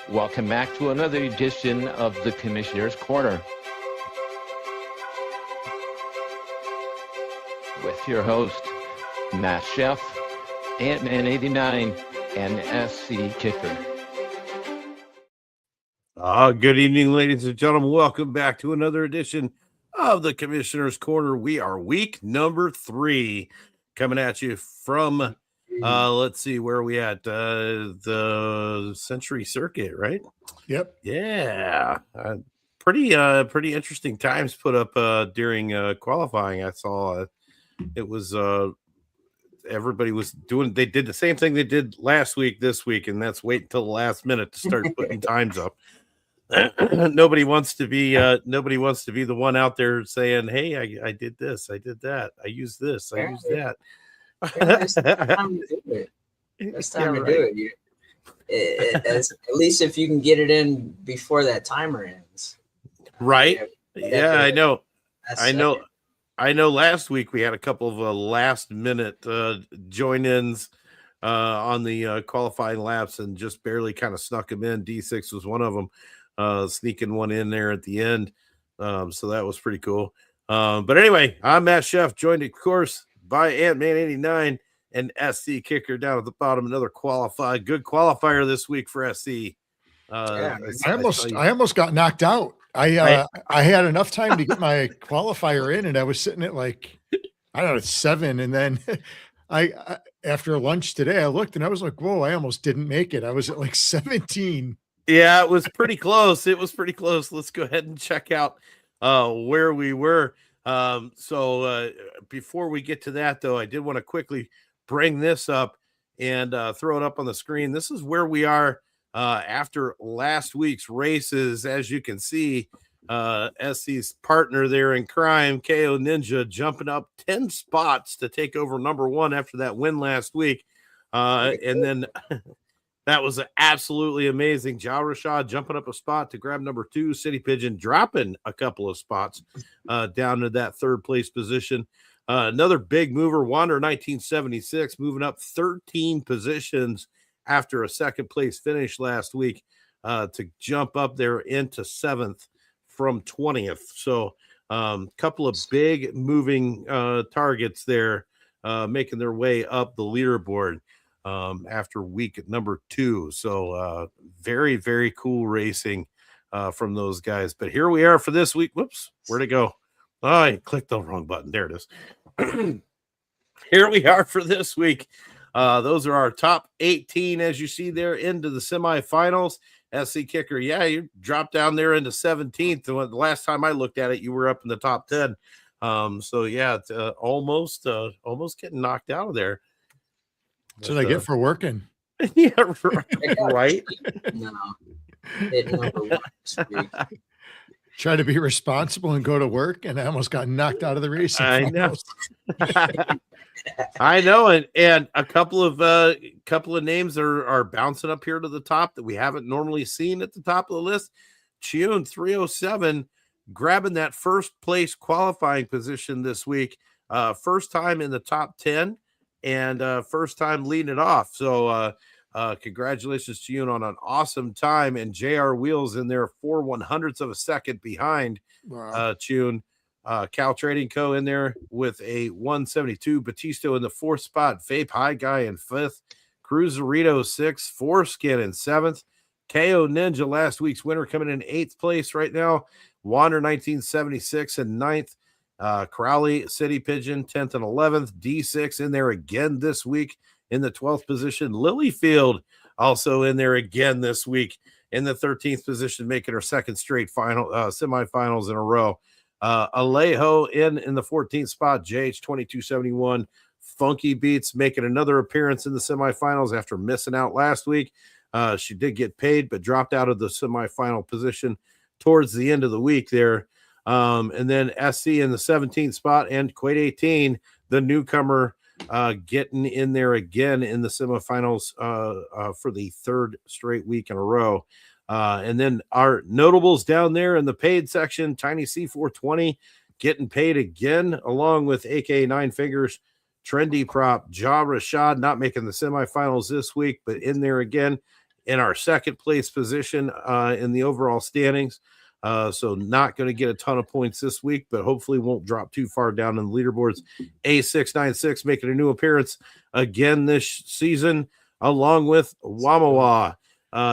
Welcome back to another edition of the Commissioner's Corner with your host, Matt Sheff, Ant-Man 89, and SC Kicker. Good evening, ladies and gentlemen. Welcome back to another edition of the Commissioner's Corner. We are week number 3 coming at you from, let's see, where are we at? The Century Circuit, right? Yep. Yeah. Pretty interesting times put up during qualifying. I saw it was everybody was doing, they did the same thing they did last week, this week, and that's wait until the last minute to start putting times up. Nobody wants to be the one out there saying, hey, I did this, I did that, I used this, I used that. It's time to do it. It's time to do it. At least if you can get it in before that timer ends. Right. Yeah, I know. I know last week we had a couple of last minute join-ins on the qualifying laps and just barely kind of snuck them in. D6 was one of them. Sneaking one in there at the end. So that was pretty cool. But anyway, I'm Matt Sheff, joined, of course, by Ant-Man 89 and SC Kicker down at the bottom. Another good qualifier this week for SC. I almost got knocked out. I had enough time to get my qualifier in, and I was sitting at like, I don't know, 7. And then I after lunch today, I looked and I was like, whoa, I almost didn't make it. I was at like 17. Yeah, it was pretty close. Let's go ahead and check out where we were. So before we get to that, though, I did want to quickly bring this up and throw it up on the screen. This is where we are after last week's races. As you can see, SC's partner there in crime, KO Ninja, jumping up 10 spots to take over number 1 after that win last week. And then... That was absolutely amazing. Ja Rashad jumping up a spot to grab number 2. City Pigeon dropping a couple of spots down to that 3rd place position. Another big mover, Wander 1976, moving up 13 positions after a 2nd place finish last week to jump up there into 7th from 20th. So couple of big moving targets there making their way up the leaderboard. After week number 2. So very, very cool racing from those guys. But here we are for this week. Whoops, where'd it go? Oh, I clicked the wrong button. There it is. Here we are for this week. Those are our top 18, as you see there, into the semifinals. SC Kicker, yeah, you dropped down there into 17th. The last time I looked at it, you were up in the top 10. So yeah, it's almost getting knocked out of there. That's what I get for working. Yeah, right. No. Number 1 this week. Try to be responsible and go to work, and I almost got knocked out of the race. I know. I know, and a couple of names are bouncing up here to the top that we haven't normally seen at the top of the list. Chiun 307 grabbing that 1st place qualifying position this week. First time in the top 10. And first time leading it off. So congratulations to you on an awesome time. And JR Wheels in there 4 100ths of a second behind Tune. Cal Trading Co. in there with a 172. Batista in the 4th spot. Vape High Guy in 5th. Cruiserito 6th. Foreskin in 7th. KO Ninja, last week's winner, coming in 8th place right now. Wander 1976 in 9th. Crowley, City Pigeon, 10th and 11th. D6 in there again this week in the 12th position. Lilyfield also in there again this week in the 13th position, making her 2nd straight semifinals in a row. Alejo in the 14th spot. JH 2271. Funky Beats making another appearance in the semifinals after missing out last week. She did get paid, but dropped out of the semifinal position towards the end of the week there. And then SC in the 17th spot, and Quaid 18, the newcomer, getting in there again in the semifinals for the 3rd straight week in a row. And then our notables down there in the paid section, Tiny C420 getting paid again, along with AKA 9 Fingers, Trendy Prop, Ja Rashad not making the semifinals this week, but in there again. in our second place position in the overall standings. So not going to get a ton of points this week, but hopefully won't drop too far down in the leaderboards. A696 making a new appearance again this season, along with Wamawa,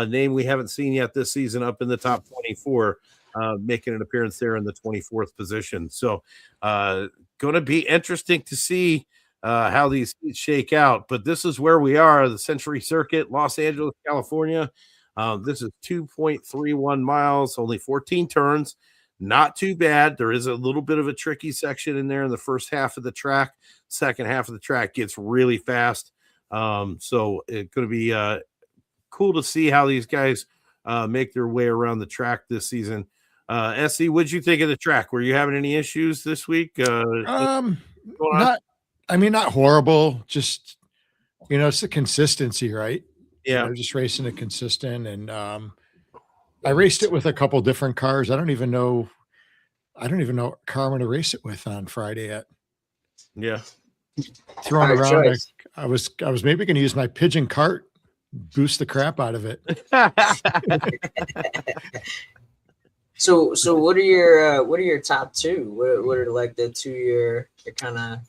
name we haven't seen yet this season, up in the top 24, making an appearance there in the 24th position. So going to be interesting to see how these shake out. But this is where we are, the Century Circuit, Los Angeles, California. This is 2.31 miles, only 14 turns. Not too bad. There is a little bit of a tricky section in there in the first half of the track. Second half of the track gets really fast. So it's going to be cool to see how these guys make their way around the track this season. SC, what'd you think of the track? Were you having any issues this week? Not horrible. Just, it's the consistency, right? Yeah. Just racing it consistent. And I raced it with a couple different cars. I don't even know what car I'm going to race it with on Friday yet. Yeah. Throwing around. I was maybe going to use my pigeon cart, boost the crap out of it. So what are your top two? What are like the two you're kind of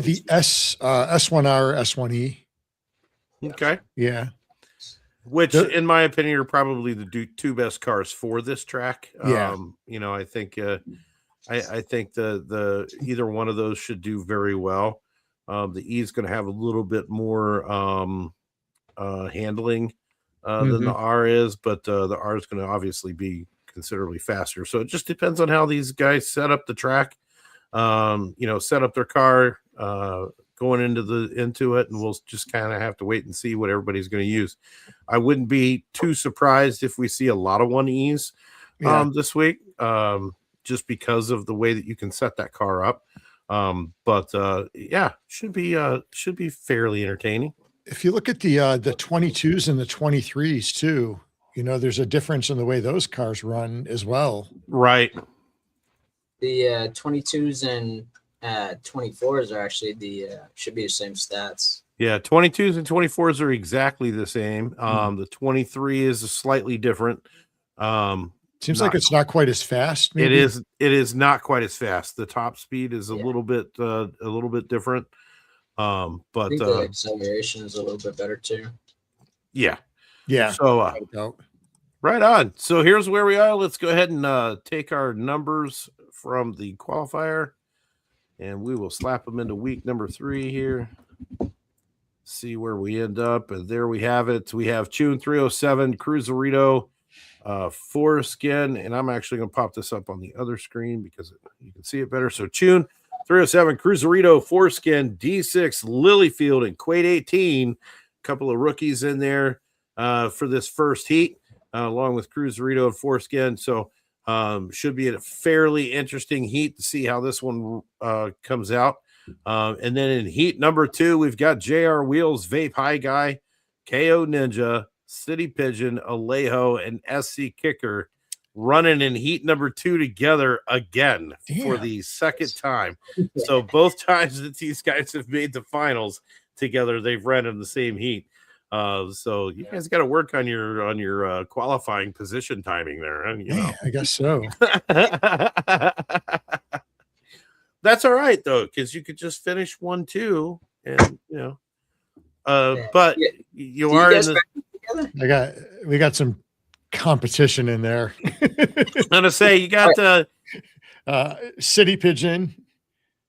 the S1R, S1E. Okay. Yeah. Which, in my opinion, are probably the two best cars for this track. Yeah. I think I think the either one of those should do very well. The E is going to have a little bit more handling than the R is, but the R is going to obviously be considerably faster. So it just depends on how these guys set up the track. Set up their car going into it, and we'll just kind of have to wait and see what everybody's going to use. I wouldn't be too surprised if we see a lot of 1Es this week, just because of the way that you can set that car up. Should be fairly entertaining. If you look at the 22s and the 23s too, there's a difference in the way those cars run as well. Right. The 22s and 24s are actually should be the same stats. Yeah, 22s and 24s are exactly the same. The 23 is slightly different. Seems like it's not quite as fast. Maybe. It is not quite as fast. The top speed is a little bit different. But I think the acceleration is a little bit better too. Yeah. Yeah. So right on. So here's where we are. Let's go ahead and take our numbers from the qualifier, and we will slap them into week number 3 here. See where we end up. And there we have it. We have Tune 307, Cruiserito, Foreskin, and I'm actually going to pop this up on the other screen because you can see it better. So Tune 307, Cruiserito, Foreskin, D6, Lilyfield, and Quade 18. A couple of rookies in there for this first heat, along with Cruiserito and Foreskin. So should be a fairly interesting heat to see how this one comes out. And then in heat number 2, we've got JR Wheels, Vape High Guy, KO Ninja, City Pigeon, Alejo, and SC Kicker running in heat number 2 together again for the second time. So both times that these guys have made the finals together, they've run in the same heat. So you guys got to work on your qualifying position timing there. I guess so. That's all right though, because you could just finish 1-2, and but you are in the. We got some competition in there. I'm gonna say you got the City Pigeon.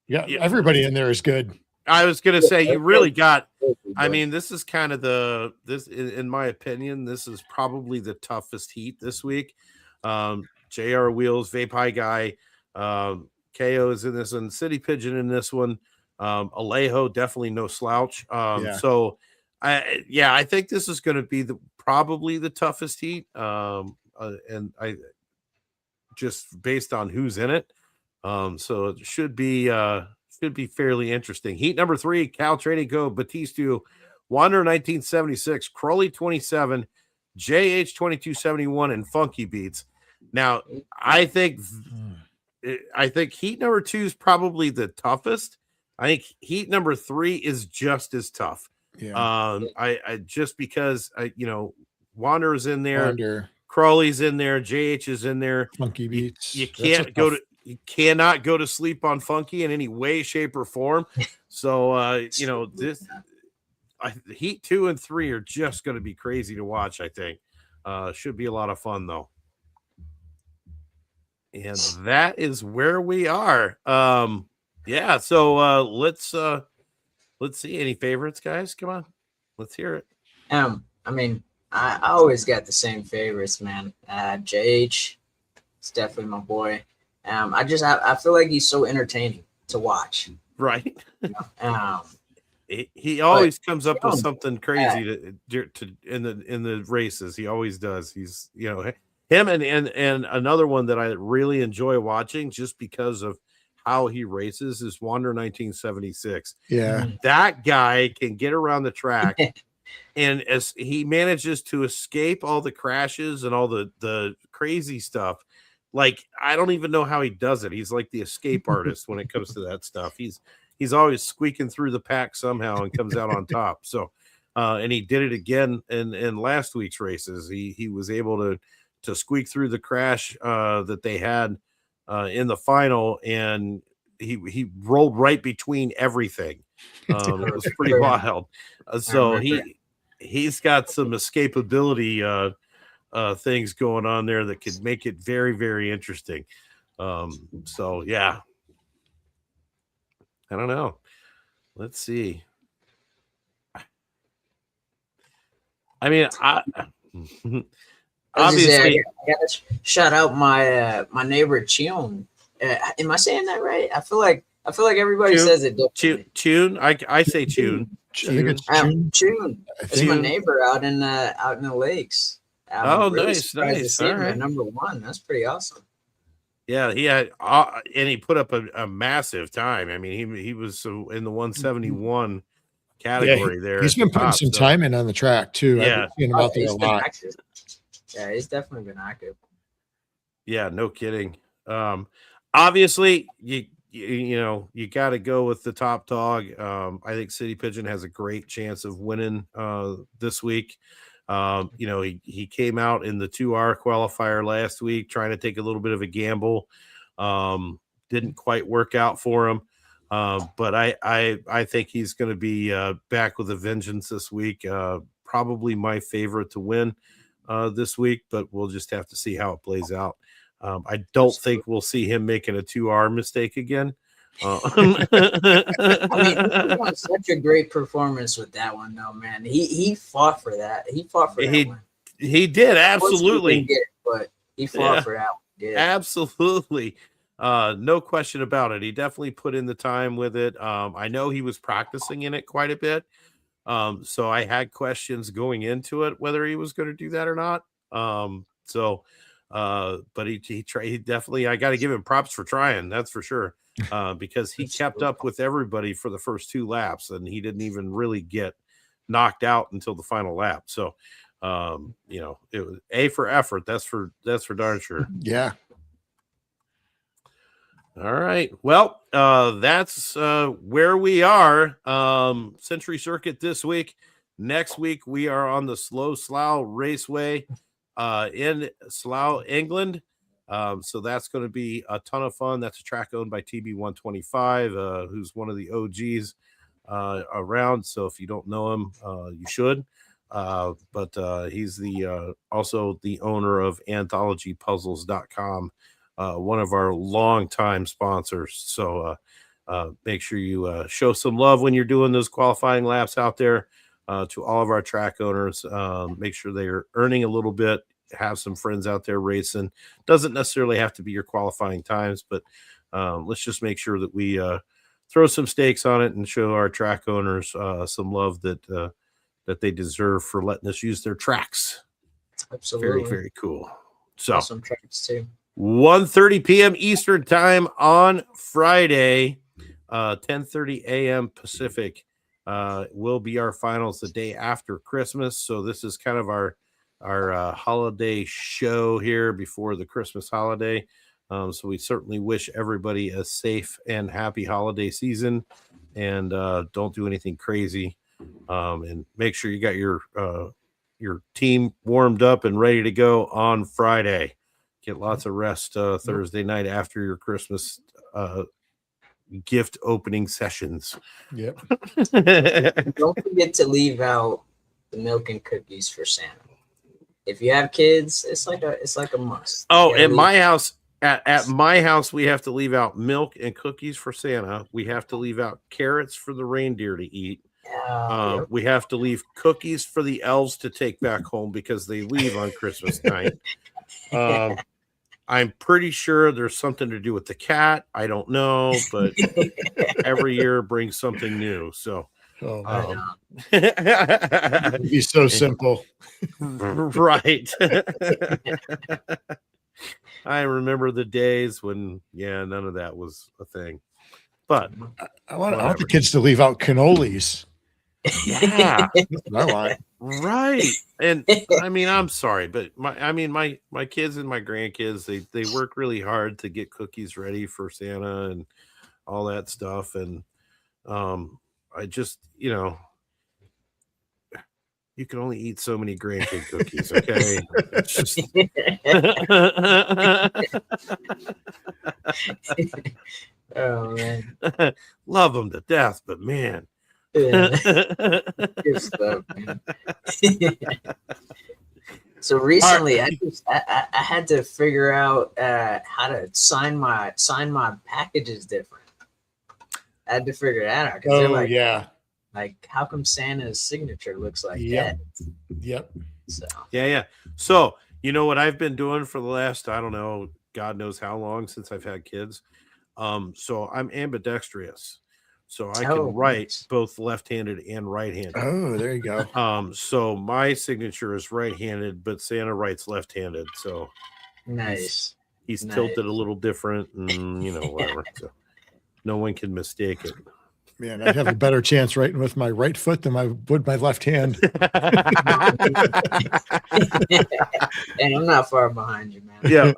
Yeah, everybody in there is good. I was gonna say you really got. I mean, this is kind of in my opinion, this is probably the toughest heat this week. JR Wheels, Vape High Guy, KO is in this one, City Pigeon in this one, Alejo definitely no slouch. So I think this is going to be probably the toughest heat, and I just based on who's in it. So it should be fairly interesting. Heat number 3, Cal Trading Co., Batista, Wander 1976, Crowley 27, JH 2271, and Funky Beats. Now, I think heat number 2 is probably the toughest. I think heat number 3 is just as tough. Yeah. I just because Wanderer's in there. Wander, Crawley's in there. JH is in there. Funky Beats. You cannot go to sleep on Funky in any way, shape, or form. So Heat 2 and 3 are just going to be crazy to watch. I think should be a lot of fun though. And that is where we are. Yeah. So let's see. Any favorites, guys? Come on, let's hear it. I mean, I always got the same favorites, man. JH, it's definitely my boy. I feel like he's so entertaining to watch. Right. You know? He always comes up with something crazy to in the races. He always does. He's him and another one that I really enjoy watching just because of how he races is Wander 1976. Yeah, that guy can get around the track, and as he manages to escape all the crashes and all the crazy stuff. Like, I don't even know how he does it. He's like the escape artist when it comes to that stuff. He's always squeaking through the pack somehow and comes out on top. So, and he did it again in last week's races. He was able to squeak through the crash that they had in the final, and he rolled right between everything. It was pretty wild. So he's got some escapability things going on there that could make it very, very interesting. So yeah, I don't know. Let's see. I mean, obviously, I gotta shout out my neighbor Chion. Am I saying that right? I feel like everybody says it differently. Tune. I say Tune. I think it's June. Tune. It's my neighbor out in the lakes. Really nice. All right. Number one. That's pretty awesome. Yeah, he had, and he put up a massive time. I mean, he was in the 171 category there. He's been putting some time in on the track too. Yeah, I've been seeing him out there a lot. Active. Yeah, he's definitely been active. Yeah, no kidding. Obviously, you got to go with the top dog. I think City Pigeon has a great chance of winning this week. He came out in the 2R qualifier last week trying to take a little bit of a gamble. Didn't quite work out for him. But I think he's going to be back with a vengeance this week. Probably my favorite to win this week, but we'll just have to see how it plays out. I don't think we'll see him making a 2R mistake again. I mean, he won such a great performance with that one, though, man. He fought for that. He fought for that one. He did, absolutely. But he fought for that one. Yeah. Absolutely. No question about it. He definitely put in the time with it. I know he was practicing in it quite a bit. So I had questions going into it, whether he was going to do that or not. But he tried. He definitely, I got to give him props for trying. That's for sure. Because he kept up with everybody for the first 2 laps, and he didn't even really get knocked out until the final lap. So, it was A for effort. That's for darn sure. Yeah. All right. Well, that's where we are. Century Circuit this week. Next week, we are on the Slough Slough Raceway in Slough, England. So that's going to be a ton of fun. That's a track owned by TB125, who's one of the OGs around. So if you don't know him, you should. But he's also the owner of AnthologyPuzzles.com, one of our longtime sponsors. So make sure you show some love when you're doing those qualifying laps out there to all of our track owners. Make sure they are earning a little bit. Have some friends out there racing. Doesn't necessarily have to be your qualifying times, but let's just make sure that we throw some stakes on it and show our track owners some love that they deserve for letting us use their tracks. Absolutely. Very, very cool. So awesome tracks too. 1:30 p.m. Eastern time on Friday, 10:30 a.m. Pacific will be our finals the day after Christmas. So this is kind of our holiday show here before the Christmas holiday. So we certainly wish everybody a safe and happy holiday season, and don't do anything crazy. And make sure you got your your team warmed up and ready to go on Friday. Get lots of rest Thursday night after your Christmas gift opening sessions. Yep. Don't forget to leave out the milk and cookies for Santa. If you have kids, it's like a must. Oh, at my house, at my house, we have to leave out milk and cookies for Santa. We have to leave out carrots for the reindeer to eat. Yep. We have to leave cookies for the elves to take back home because they leave on Christmas night. I'm pretty sure there's something to do with the cat. I don't know, but every year brings something new. So, It'd be so simple. Right. I remember the days when, none of that was a thing. But I want the kids to leave out cannolis. Yeah. I want. Right. And I mean, I'm sorry, but my kids and my grandkids, they work really hard to get cookies ready for Santa and all that stuff. And I just, you can only eat so many grandkid cookies, okay? It's just... Oh man. Love them to death, but man. Yeah. Good stuff, man. So recently, I had to figure out how to sign my packages different. I had to figure that out because like how come Santa's signature looks like that? Yep. So yeah. So you know what I've been doing for the last, I don't know, God knows how long since I've had kids. So I'm ambidextrous. So I can write both left-handed and right-handed. Oh, there you go. So my signature is right-handed, but Santa writes left-handed. So nice. He's tilted a little different, and whatever. So no one can mistake it. Man, I'd have a better chance writing with my right foot than I would my left hand. And I'm not far behind you, man. Yeah.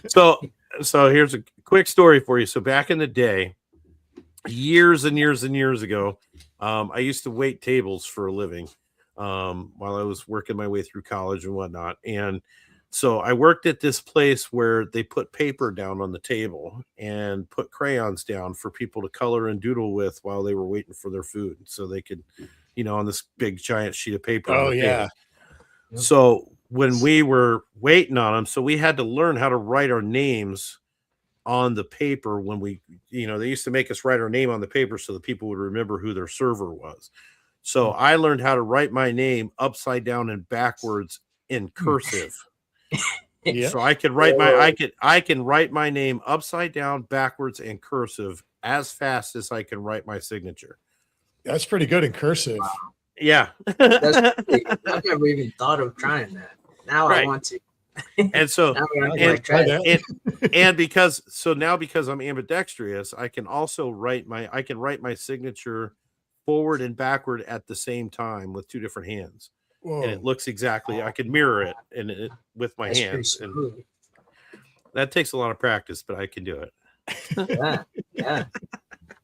So here's a quick story for you. So back in the day, years and years and years ago, I used to wait tables for a living while I was working my way through college and whatnot. And so I worked at this place where they put paper down on the table and put crayons down for people to color and doodle with while they were waiting for their food. So they could, on this big giant sheet of paper. Oh, yeah. Table. So when we were waiting on them, so we had to learn how to write our names on the paper when we, they used to make us write our name on the paper so that people would remember who their server was. So I learned how to write my name upside down and backwards in cursive. Yeah. So I can write I can write my name upside down, backwards, and cursive as fast as I can write my signature. That's pretty good in cursive. Wow. Yeah. I've never even thought of trying that. Now I want to. And so because I'm ambidextrous, I can also write my signature forward and backward at the same time with two different hands. Whoa. And it looks exactly, I can mirror it with my hands. And that takes a lot of practice, but I can do it. Yeah.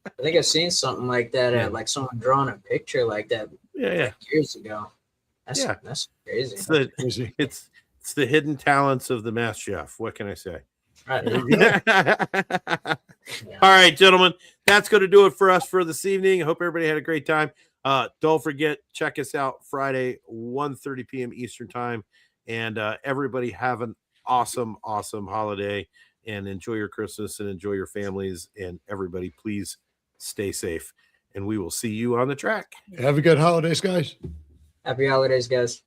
I think I've seen something like that, like someone drawing a picture like that years ago. That's crazy. It's the hidden talents of the Master Chef. What can I say? Right. All right, gentlemen, that's going to do it for us for this evening. I hope everybody had a great time. Don't forget, check us out Friday, 1:30 p.m. Eastern time. And everybody have an awesome, awesome holiday and enjoy your Christmas and enjoy your families. And everybody, please stay safe. And we will see you on the track. Have a good holidays, guys. Happy holidays, guys.